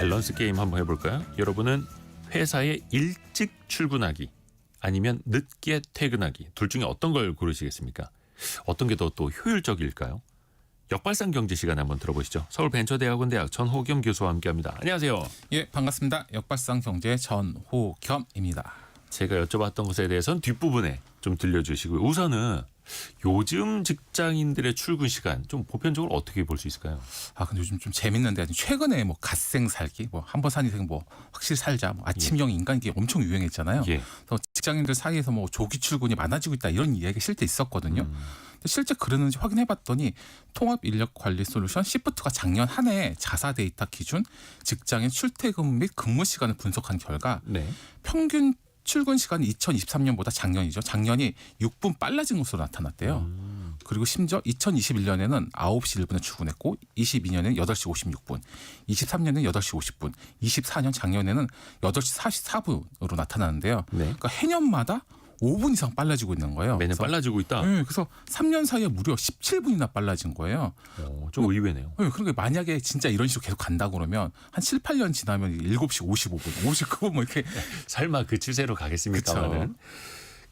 밸런스 게임 한번 해볼까요? 여러분은 회사에 일찍 출근하기 아니면 늦게 퇴근하기 둘 중에 어떤 걸 고르시겠습니까? 어떤 게 더 또 효율적일까요? 역발상 경제 시간 한번 들어보시죠. 서울벤처대학원 대학 전호겸 교수와 함께합니다. 안녕하세요. 예, 반갑습니다. 역발상 경제 전호겸입니다. 제가 여쭤봤던 것에 대해서는 뒷부분에 좀 들려주시고요. 우선은 요즘 직장인들의 출근 시간 좀 보편적으로 어떻게 볼 수 있을까요? 근데 요즘 좀 재밌는데 최근에 뭐 갓생 살기, 뭐 한 번 산 인생 뭐 확실히 살자, 뭐 아침형 인간 이게 엄청 유행했잖아요. 예. 그래서 직장인들 사이에서 뭐 조기 출근이 많아지고 있다 이런 이야기가 실제 있었거든요. 근데 실제 그러는지 확인해봤더니 통합인력관리솔루션 시프트가 작년 한 해 자사 데이터 기준 직장인 출퇴근 및 근무 시간을 분석한 결과 네. 평균 출근 시간이 2023년보다 작년이 6분 빨라진 것으로 나타났대요. 그리고 심지어 2021년에는 9시 1분에 출근했고 22년에는 8시 56분, 23년에는 8시 50분, 24년 작년에는 8시 44분으로 나타나는데요. 네. 그러니까 해년마다 5분 이상 빨라지고 있는 거예요. 매년 그래서, 빨라지고 있다. 네, 그래서 3년 사이에 무려 17분이나 빨라진 거예요. 좀 의외네요. 네, 그러니까 만약에 진짜 이런 식으로 계속 간다고 그러면 한 7, 8년 지나면 7시 55분, 59분 뭐 이렇게. 설마 그 추세로 가겠습니까만은.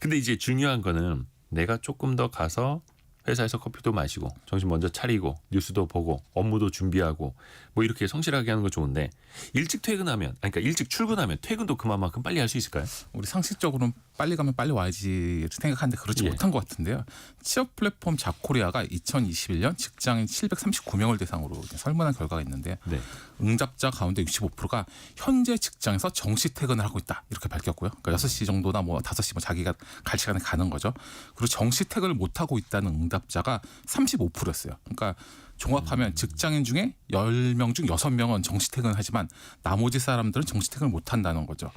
근데 이제 중요한 거는 내가 조금 더 가서 회사에서 커피도 마시고 정신 먼저 차리고 뉴스도 보고 업무도 준비하고 뭐 이렇게 성실하게 하는 거 좋은데 일찍 퇴근하면 그러니까 일찍 출근하면 퇴근도 그만큼 빨리 할 수 있을까요? 우리 상식적으로는 빨리 가면 빨리 와야지 생각하는데 그렇지 예. 못한 것 같은데요. 취업 플랫폼 잡코리아가 2021년 직장인 739명을 대상으로 설문한 결과가 있는데 네. 응답자 가운데 65%가 현재 직장에서 정시 퇴근을 하고 있다 이렇게 밝혔고요. 그러니까 6시 정도나 뭐 5시 뭐 자기가 갈 시간에 가는 거죠. 그리고 정시 퇴근을 못 하고 있다는 응답자가 35%였어요. 그러니까 종합하면 직장인 중에 10명 중 6명은 정시 퇴근을 하지만 나머지 사람들은 정시 퇴근을 못 한다는 거죠.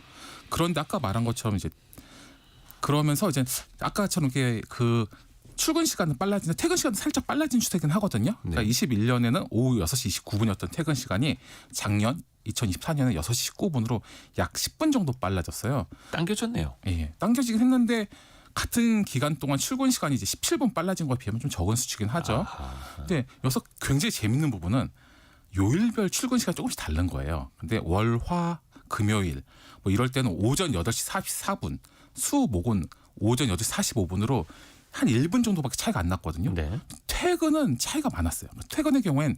그런데 아까 말한 것처럼 이제 그러면서 이제 아까처럼 이게 그 출근 시간은 빨라지는데 퇴근 시간은 살짝 빨라진 추세긴 하거든요. 그러니까 네. 21년에는 오후 6시 29분이었던 퇴근 시간이 작년 2024년에 6시 19분으로 약 10분 정도 빨라졌어요. 당겨졌네요. 예, 당겨지긴 했는데 같은 기간 동안 출근 시간이 이제 17분 빨라진 거에 비하면 좀 적은 수치긴 하죠. 아하. 근데 여기서 굉장히 재밌는 부분은 요일별 출근 시간이 조금씩 다른 거예요. 근데 월, 화, 금요일 뭐 이럴 때는 오전 8시 44분, 수, 목은 오전 8시 45분으로 한 1분 정도밖에 차이가 안 났거든요. 네. 퇴근은 차이가 많았어요. 퇴근의 경우엔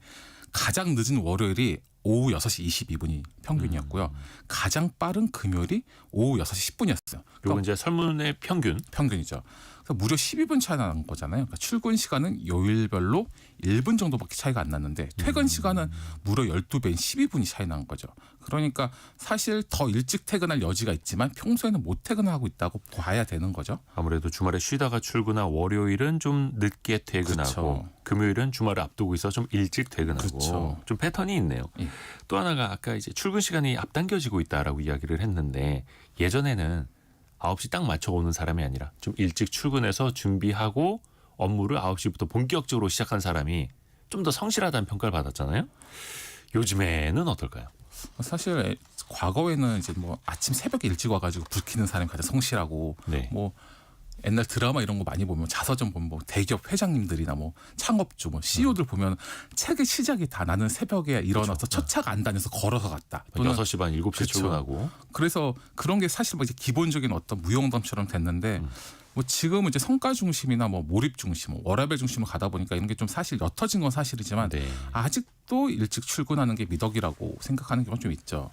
가장 늦은 월요일이 오후 6시 22분이 평균이었고요. 가장 빠른 금요일이 오후 6시 10분이었어요. 요건 이제 설문의 평균. 평균이죠. 그래서 무려 12분 차이가 난 거잖아요. 그러니까 출근 시간은 요일별로 1분 정도밖에 차이가 안 났는데 퇴근 시간은 무려 12배인 12분이 차이 난 거죠. 그러니까 사실 더 일찍 퇴근할 여지가 있지만 평소에는 못 퇴근하고 있다고 봐야 되는 거죠. 아무래도 주말에 쉬다가 출근한 월요일은 좀 늦게 퇴근하고 그렇죠. 금요일은 주말을 앞두고 있어 좀 일찍 퇴근하고 그렇죠. 좀 패턴이 있네요. 예. 또 하나가 아까 이제 출근 시간이 앞당겨지고 있다라고 이야기를 했는데 예전에는 9시 딱 맞춰 오는 사람이 아니라 좀 일찍 출근해서 준비하고 업무를 9시부터 본격적으로 시작한 사람이 좀 더 성실하다는 평가를 받았잖아요. 요즘에는 어떨까요? 사실 과거에는 이제 뭐 아침 새벽에 일찍 와가지고 불 켜는 사람이 가장 성실하고 네. 뭐 옛날 드라마 이런 거 많이 보면 자서전 보면 뭐 대기업 회장님들이나 뭐 창업주 뭐 CEO들 보면 책의 시작이 다 나는 새벽에 일어나서 첫 차가 안 다녀서 걸어서 갔다. 또는 6시 반 7시에 그렇죠. 출근하고 그래서 그런 게 사실 뭐 이제 기본적인 어떤 무용담처럼 됐는데 뭐 지금은 이제 성과 중심이나 뭐 몰입 중심, 뭐 워라밸 중심으로 가다 보니까 이런 게 좀 사실 옅어진 건 사실이지만 네. 아직도 일찍 출근하는 게 미덕이라고 생각하는 경우가 좀 있죠.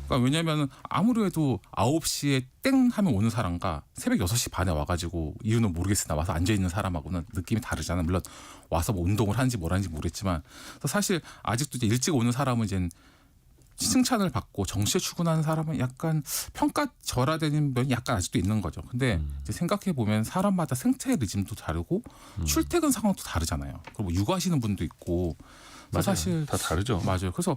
그러니까 왜냐하면 아무래도 9시에 땡 하면 오는 사람과 새벽 6시 반에 와가지고 이유는 모르겠으나 와서 앉아있는 사람하고는 느낌이 다르잖아요. 물론 와서 뭐 운동을 하는지 뭘 하는지 모르겠지만 사실 아직도 이제 일찍 오는 사람은 이제 칭찬을 받고 정시에 출근하는 사람은 약간 평가절하되는 면이 약간 아직도 있는 거죠. 근데 이제 생각해 보면 사람마다 생체 리즘도 다르고 출퇴근 상황도 다르잖아요. 그리고 육아하시는 분도 있고 맞아요. 사실 다 다르죠. 맞아요. 그래서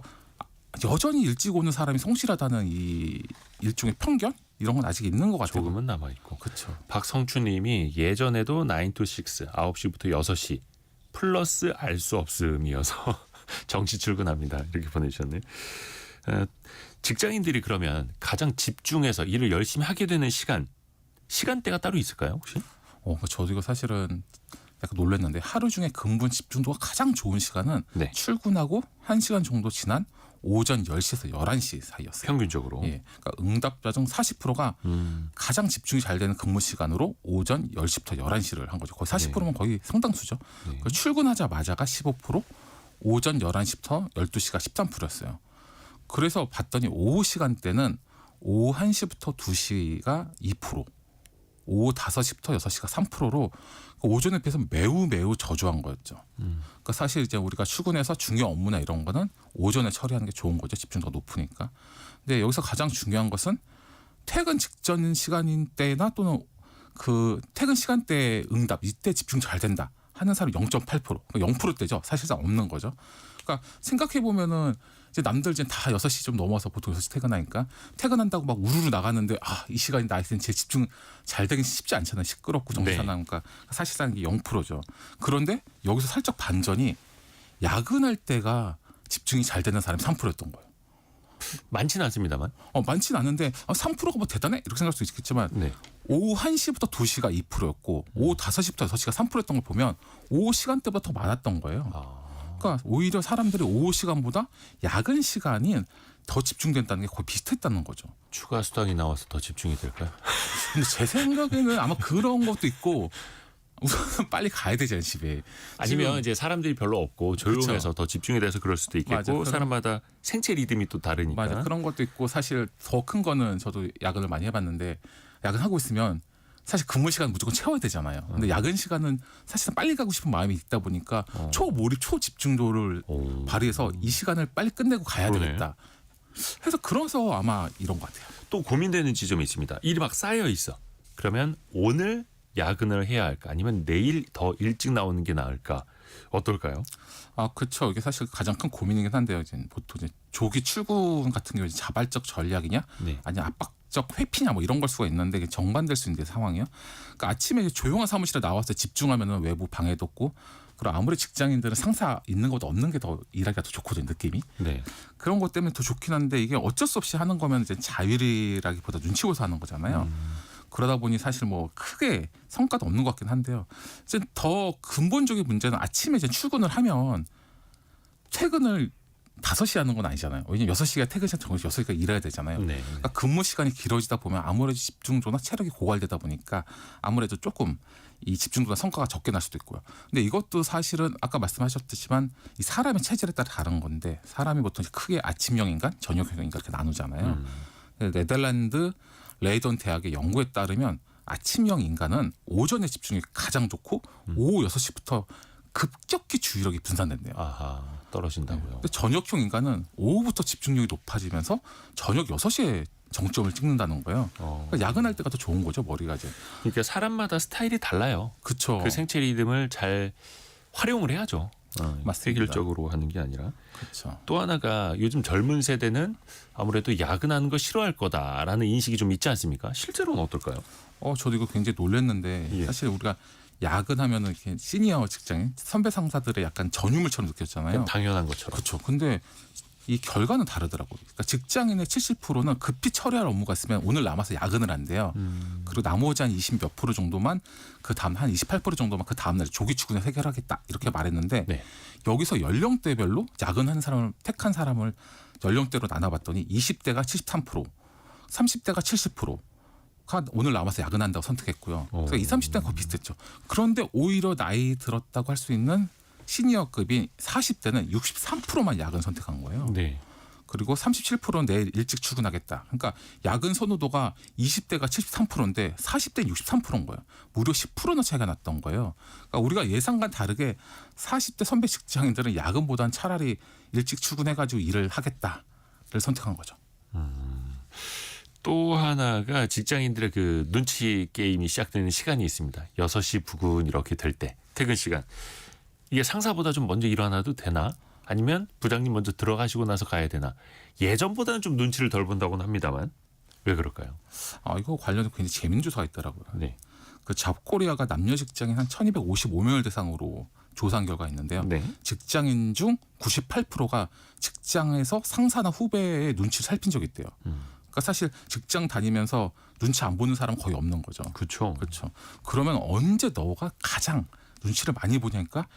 여전히 일찍 오는 사람이 성실하다는 이 일종의 편견 이런 건 아직 있는 것 같아요. 조금은 남아 있고. 그렇죠. 박성춘님이 예전에도 9 to 6, 9시부터 6시 플러스 알 수 없음이어서 정시 출근합니다. 이렇게 보내주셨네요. 직장인들이 그러면 가장 집중해서 일을 열심히 하게 되는 시간대가 따로 있을까요, 혹시? 저도 이거 사실은 약간 놀랐는데 하루 중에 근무 집중도가 가장 좋은 시간은 네. 출근하고 1시간 정도 지난 오전 10시에서 11시 사이였어요. 평균적으로. 예. 그러니까 응답자 중 40%가 가장 집중이 잘 되는 근무 시간으로 오전 10시부터 11시를 한 거죠. 거의 40%면 거의 상당수죠. 네. 출근하자마자가 15%, 오전 11시부터 12시가 13%였어요. 그래서 봤더니 오후 시간대는 오후 1시부터 2시가 2%, 오후 5시부터 6시가 3%로 오전에 비해서 매우 저조한 거였죠. 그러니까 사실 이제 우리가 출근해서 중요 업무나 이런 거는 오전에 처리하는 게 좋은 거죠. 집중도가 높으니까. 근데 여기서 가장 중요한 것은 퇴근 직전 시간인 때나 또는 그 퇴근 시간대 응답 이때 집중 잘 된다 하는 사람 0.8%, 그러니까 0%대죠. 사실상 없는 거죠. 그러니까 생각해 보면은 이제 남들 이제 다 6시 좀 넘어서 보통 6시 퇴근하니까 퇴근한다고 막 우르르 나가는데 이 시간이 나한테는 제 집중 잘 되긴 쉽지 않잖아요. 시끄럽고 정신사나니까 사실상 이게 0%죠. 그런데 여기서 살짝 반전이 야근할 때가 집중이 잘 되는 사람이 3%였던 거예요. 많지는 않습니다만. 많지는 않은데 3%가 뭐 대단해? 이렇게 생각할 수 있겠지만 네. 오후 1시부터 2시가 2%였고 오후 5시부터 6시가 3%였던 걸 보면 오후 시간대보다 더 많았던 거예요. 그러니까 오히려 사람들이 오후 시간보다 야근 시간이 더 집중된다는 게 거의 비슷했다는 거죠. 추가 수당이 나와서 더 집중이 될까요? 근데 제 생각에는 아마 그런 것도 있고 우선 빨리 가야 되잖아요, 집에. 아니면 이제 사람들이 별로 없고 조용해서 그쵸. 더 집중이 돼서 그럴 수도 있겠고 맞아. 사람마다 생체 리듬이 또 다르니까. 맞아, 그런 것도 있고 사실 더 큰 거는 저도 야근을 많이 해봤는데 야근하고 있으면 사실 근무 시간 무조건 채워야 되잖아요. 근데 야근 시간은 사실상 빨리 가고 싶은 마음이 있다 보니까 초몰입, 초집중도를 발휘해서 이 시간을 빨리 끝내고 가야 그러네. 되겠다. 해서 그래서 아마 이런 것 같아요. 또 고민되는 지점이 있습니다. 일이 막 쌓여 있어. 그러면 오늘 야근을 해야 할까? 아니면 내일 더 일찍 나오는 게 나을까? 어떨까요? 그렇죠. 이게 사실 가장 큰 고민이긴 한데요. 이제 보통 이제 조기 출근 같은 경우에 자발적 전략이냐, 네. 아니면 압박적 회피냐, 뭐 이런 걸 수가 있는데 이게 정반될 수 있는 상황이요. 그러니까 아침에 조용한 사무실에 나와서 집중하면은 외부 방해도 없고, 그리고 아무리 직장인들은 상사 있는 것보다 없는 게 더 일하기가 더 좋거든요, 느낌이. 네. 그런 것 때문에 더 좋긴 한데 이게 어쩔 수 없이 하는 거면 이제 자율이라기보다 눈치 보여서 하는 거잖아요. 그러다 보니 사실 뭐 크게 성과도 없는 것 같긴 한데요. 이제 더 근본적인 문제는 아침에 이제 출근을 하면 퇴근을 5시 하는 건 아니잖아요. 왜냐면 6시가 퇴근 시간 정해서 6시까지 일해야 되잖아요. 네. 그러니까 근무 시간이 길어지다 보면 아무래도 집중도나 체력이 고갈되다 보니까 아무래도 조금 이 집중도나 성과가 적게 날 수도 있고요. 근데 이것도 사실은 아까 말씀하셨듯이만 이 사람의 체질에 따라 다른 건데 사람이 보통 크게 아침형 인간, 저녁형 인간 이렇게 나누잖아요. 네덜란드 레이던 대학의 연구에 따르면 아침형 인간은 오전에 집중이 가장 좋고 오후 6시부터 급격히 주의력이 분산된대요. 아하, 떨어진다고요. 근데 저녁형 인간은 오후부터 집중력이 높아지면서 저녁 6시에 정점을 찍는다는 거예요. 그러니까 야근할 때가 더 좋은 거죠, 머리가 이제. 그러니까 사람마다 스타일이 달라요. 그렇죠. 그 생체 리듬을 잘 활용을 해야죠. 맞습니다. 획일적으로 하는 게 아니라. 그렇죠. 또 하나가 요즘 젊은 세대는 아무래도 야근하는 거 싫어할 거다라는 인식이 좀 있지 않습니까? 실제로는 어떨까요? 저도 이거 굉장히 놀랐는데 예. 사실 우리가 야근하면은 이렇게 시니어 직장인 선배 상사들의 약간 전유물처럼 느꼈잖아요. 당연한 것처럼. 그렇죠. 근데 이 결과는 다르더라고요. 그러니까 직장인의 70%는 급히 처리할 업무가 있으면 오늘 남아서 야근을 한대요. 그리고 나머지 한 20 몇 프로 정도만 그 다음 한 28% 정도만 그 다음 날 조기 출근해서 해결하겠다 이렇게 말했는데 네. 여기서 연령대별로 야근하는 사람을 택한 사람을 연령대로 나눠봤더니 20대가 73%, 30대가 70%가 오늘 남아서 야근한다고 선택했고요. 그래서 20, 30대는 거의 비슷했죠. 그런데 오히려 나이 들었다고 할 수 있는 시니어급인 40대는 63%만 야근 선택한 거예요. 네. 그리고 37%는 내일 일찍 출근하겠다. 그러니까 야근 선호도가 20대가 73%인데 40대는 63%인 거예요. 무려 10%나 차이가 났던 거예요. 그러니까 우리가 예상과 다르게 40대 선배 직장인들은 야근보다는 차라리 일찍 출근해가지고 일을 하겠다를 선택한 거죠. 또 하나가 직장인들의 그 눈치 게임이 시작되는 시간이 있습니다. 6시 부근 이렇게 될 때 퇴근 시간. 이게 상사보다 좀 먼저 일어나도 되나? 아니면 부장님 먼저 들어가시고 나서 가야 되나? 예전보다는 좀 눈치를 덜 본다고는 합니다만 왜 그럴까요? 이거 관련해서 굉장히 재밌는 조사가 있더라고요. 네. 그 잡코리아가 남녀 직장인 한 1255명을 대상으로 조사한 결과가 있는데요. 네. 직장인 중 98%가 직장에서 상사나 후배의 눈치를 살핀 적이 있대요. 그러니까 사실 직장 다니면서 눈치 안 보는 사람은 거의 없는 거죠. 그렇죠. 그렇죠. 그러면 언제 너가 가장 눈치를 많이 보냐니까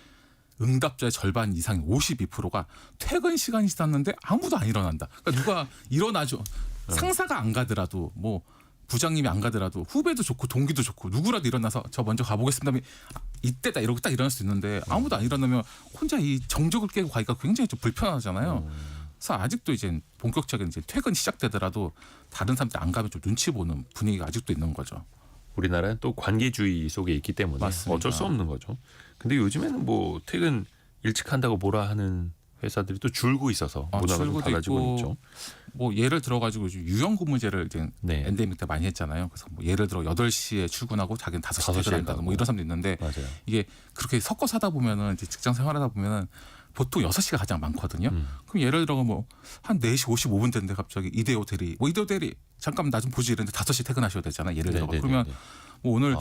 응답자의 절반 이상 52%가 퇴근 시간이 지났는데 아무도 안 일어난다. 그러니까 누가 일어나죠. 상사가 안 가더라도 뭐 부장님이 안 가더라도 후배도 좋고 동기도 좋고 누구라도 일어나서 저 먼저 가보겠습니다. 하면 이때다 이러고 딱 일어날 수 있는데 아무도 안 일어나면 혼자 이 정적을 깨고 가기가 굉장히 좀 불편하잖아요. 그래서 아직도 이제 본격적인 이제 퇴근 시작되더라도 다른 사람들 안 가면 좀 눈치 보는 분위기가 아직도 있는 거죠. 우리나라는 또 관계주의 속에 있기 때문에 맞습니다. 어쩔 수 없는 거죠. 근데 요즘에는 뭐 퇴근 일찍 한다고 뭐라 하는 회사들이 또 줄고 있어서 문화가 좀 줄고도 달라지고 있고, 있죠. 뭐 예를 들어가지고 유연근무제를 이제 네. 엔데믹 때 많이 했잖아요. 그래서 뭐 예를 들어 8시에 출근하고 자기는 5시 5시에 퇴근한다. 가고. 뭐 이런 사람도 있는데 맞아요. 이게 그렇게 섞어서 하다 보면은 이제 직장 생활하다 보면은 보통 6시가 가장 많거든요. 그럼 예를 들어 뭐 한 4시 55분 됐는데 갑자기 이대호 대리, 뭐 이대호 대리 잠깐 나 좀 보지 이랬는데 5시 퇴근하셔야 되잖아요. 예를 들어. 그러면 뭐 오늘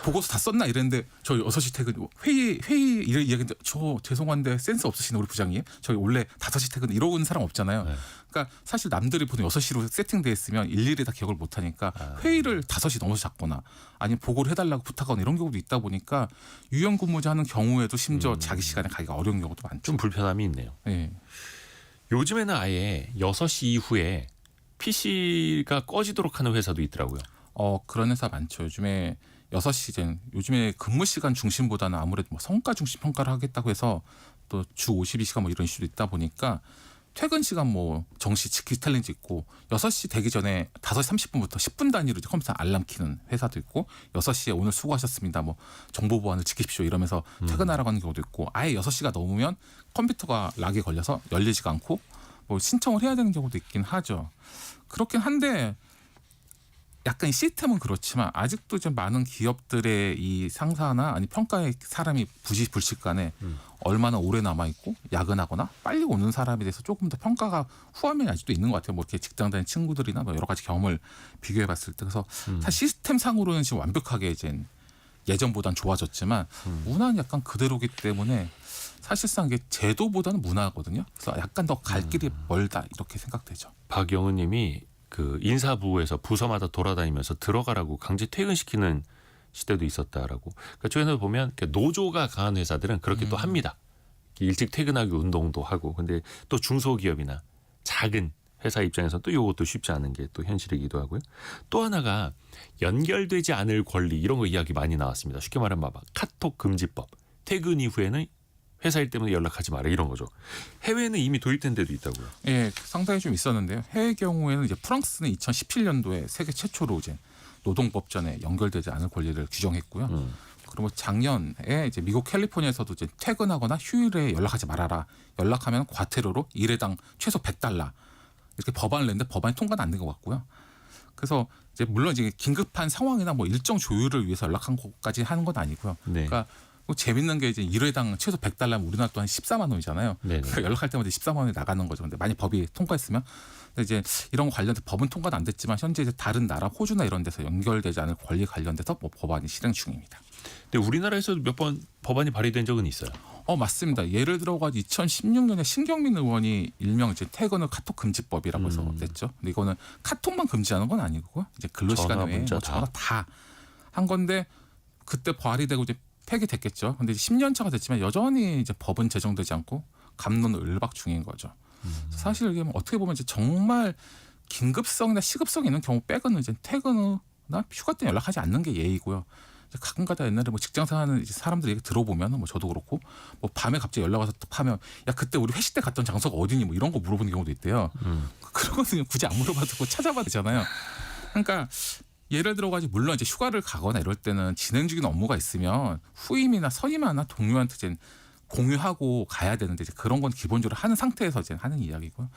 보고서 다 썼나 이랬는데 저 6시 퇴근 회의 이런 이야기인데 저 죄송한데 센스 없으시네 우리 부장님. 저희 원래 5시 퇴근 이러는 사람 없잖아요. 네. 그러니까 사실 남들이 보통 6시로 세팅돼 있으면 일일이 다 기억을 못 하니까 회의를 5시 넘어서 잡거나 아니면 보고를 해달라고 부탁하거나 이런 경우도 있다 보니까 유연근무제 하는 경우에도 심지어 자기 시간에 가기가 어려운 경우도 많죠. 좀 불편함이 있네요. 네. 요즘에는 아예 6시 이후에 PC가 꺼지도록 하는 회사도 있더라고요. 그런 회사 많죠. 요즘에 6시 요즘에 근무 시간 중심보다는 아무래도 뭐 성과 중심 평가를 하겠다고 해서 또 주 52시간 뭐 이런 이슈도 있다 보니까 퇴근 시간 뭐 정시 지키 챌린지 있고 6시 되기 전에 5시 30분부터 10분 단위로 이제 컴퓨터 알람 키는 회사도 있고 6시에 오늘 수고하셨습니다. 뭐 정보 보안을 지키십시오 이러면서 퇴근하라고 하는 경우도 있고 아예 6시가 넘으면 컴퓨터가 락에 걸려서 열리지가 않고 뭐 신청을 해야 되는 경우도 있긴 하죠. 그렇긴 한데 약간 이 시스템은 그렇지만 아직도 좀 많은 기업들의 이 상사나 아니 평가의 사람이 부실간에 얼마나 오래 남아 있고 야근하거나 빨리 오는 사람에 대해서 조금 더 평가가 후하면 아직도 있는 것 같아요. 뭐 이렇게 직장 다니는 친구들이나 뭐 여러 가지 경험을 비교해봤을 때 그래서 사실 시스템 상으로는 지금 완벽하게 이제 예전보단 좋아졌지만 문화는 약간 그대로기 때문에 사실상 이게 제도보다는 문화거든요. 그래서 약간 더 갈 길이 멀다 이렇게 생각되죠. 박영은님이 그 인사부에서 부서마다 돌아다니면서 들어가라고 강제 퇴근시키는 시대도 있었다라고. 그러니까 저희는 보면 노조가 강한 회사들은 그렇게 또 합니다. 일찍 퇴근하기 운동도 하고. 근데 또 중소기업이나 작은 회사 입장에서는 또 이것도 쉽지 않은 게 또 현실이기도 하고요. 또 하나가 연결되지 않을 권리 이런 거 이야기 많이 나왔습니다. 쉽게 말하면 봐봐. 카톡 금지법. 퇴근 이후에는 회사 일 때문에 연락하지 마라 이런 거죠. 해외는 이미 도입된 데도 있다고요. 예, 상당히 좀 있었는데요. 해외 경우에는 이제 프랑스는 2017년도에 세계 최초로 이제 노동법전에 연결되지 않을 권리를 규정했고요. 그리고 작년에 이제 미국 캘리포니아에서도 이제 퇴근하거나 휴일에 연락하지 말아라. 연락하면 과태료로 일회당 최소 $100 이렇게 법안을 냈는데 법안이 통과는 안 된 것 같고요. 그래서 이제 물론 이제 긴급한 상황이나 뭐 일정 조율을 위해서 연락한 것까지 하는 건 아니고요. 네. 그러니까 뭐 재밌는 게 이제 일회당 최소 $100면 우리나라 또한 14만 원이잖아요. 그러니까 연락할 때마다 14만 원이 나가는 거죠. 근데 만약 법이 통과했으면 근데 이제 이런 관련된 법은 통과는 안 됐지만 현재 이제 다른 나라 호주나 이런 데서 연결되지 않을 권리 관련돼서 뭐 법안이 실행 중입니다. 근데 우리나라에서도 몇 번 법안이 발의된 적은 있어요. 맞습니다. 예를 들어가지고 2016년에 신경민 의원이 일명 이제 퇴근을 카톡 금지법이라고 해서 냈죠. 근데 이거는 카톡만 금지하는 건 아니고요. 이제 근로시간 외에 뭐 전화 다 한 건데 그때 발의되고 이제 폐기됐겠죠. 근데 10년 차가 됐지만 여전히 이제 법은 제정되지 않고 갑론을 을박 중인 거죠. 사실 이게 어떻게 보면 이제 정말 긴급성이나 시급성이 있는 경우 빼고는 이제 퇴근이나 휴가 때 연락하지 않는 게 예의고요. 가끔가다 옛날에 뭐 직장생활하는 이제 사람들 얘기 들어보면은 뭐 저도 그렇고 뭐 밤에 갑자기 연락 와서 또 하면 야 그때 우리 회식 때 갔던 장소가 어디니 뭐 이런 거 물어보는 경우도 있대요. 그런 거는 굳이 안 물어봐도 찾아봐도 되잖아요. 그러니까 예를 들어가지고 물론 이제 휴가를 가거나 이럴 때는 진행 중인 업무가 있으면 후임이나 선임이나 동료한테 이제 공유하고 가야 되는데 이제 그런 건 기본적으로 하는 상태에서 이제 하는 이야기고요.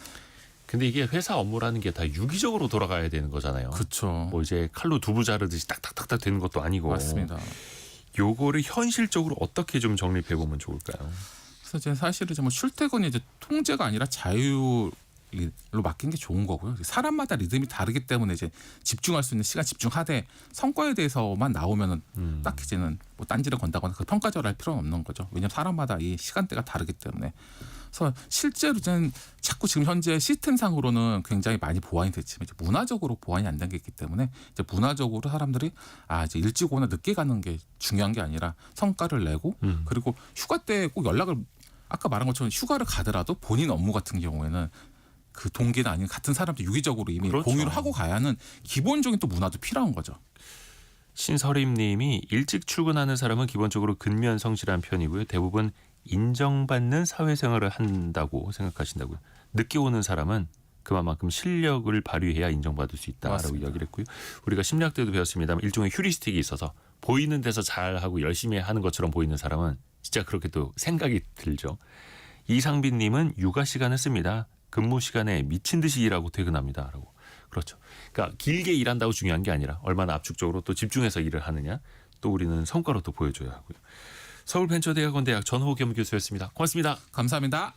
근데 이게 회사 업무라는 게 다 유기적으로 돌아가야 되는 거잖아요. 그렇죠. 뭐 이제 칼로 두부 자르듯이 딱딱딱딱 되는 것도 아니고. 맞습니다. 요거를 현실적으로 어떻게 좀 정립해 보면 좋을까요? 그래서 이제 사실은 이제 뭐 출퇴근이 이제 통제가 아니라 자유 일로 맡긴 게 좋은 거고요. 사람마다 리듬이 다르기 때문에 이제 집중할 수 있는 시간 집중하되 성과에 대해서만 나오면은 딱히 이제는 뭐 딴지를 건다거나 그 평가절할 필요는 없는 거죠. 왜냐하면 사람마다 이 시간대가 다르기 때문에. 그래서 실제로 이제는 자꾸 지금 현재 시스템상으로는 굉장히 많이 보완이 됐지만 이제 문화적으로 보완이 안 된 게 있기 때문에 이제 문화적으로 사람들이 이제 일찍 오나 늦게 가는 게 중요한 게 아니라 성과를 내고 그리고 휴가 때 꼭 연락을 아까 말한 것처럼 휴가를 가더라도 본인 업무 같은 경우에는 그 동기나 아니면 같은 사람들 유기적으로 이미 그렇죠. 공유를 하고 가야 하는 기본적인 또 문화도 필요한 거죠. 신서림님이 일찍 출근하는 사람은 기본적으로 근면 성실한 편이고요. 대부분 인정받는 사회생활을 한다고 생각하신다고요. 늦게 오는 사람은 그만큼 실력을 발휘해야 인정받을 수 있다라고 맞습니다. 이야기를 했고요. 우리가 심리학 때도 배웠습니다만 일종의 휴리스틱이 있어서 보이는 데서 잘하고 열심히 하는 것처럼 보이는 사람은 진짜 그렇게 또 생각이 들죠. 이상빈님은 육아 시간을 씁니다. 근무 시간에 미친 듯이 일하고 퇴근합니다라고. 그렇죠. 그러니까 길게 일한다고 중요한 게 아니라 얼마나 압축적으로 또 집중해서 일을 하느냐 또 우리는 성과로 또 보여줘야 하고요. 서울벤처대학원 대학 전호겸 교수였습니다. 고맙습니다. 감사합니다.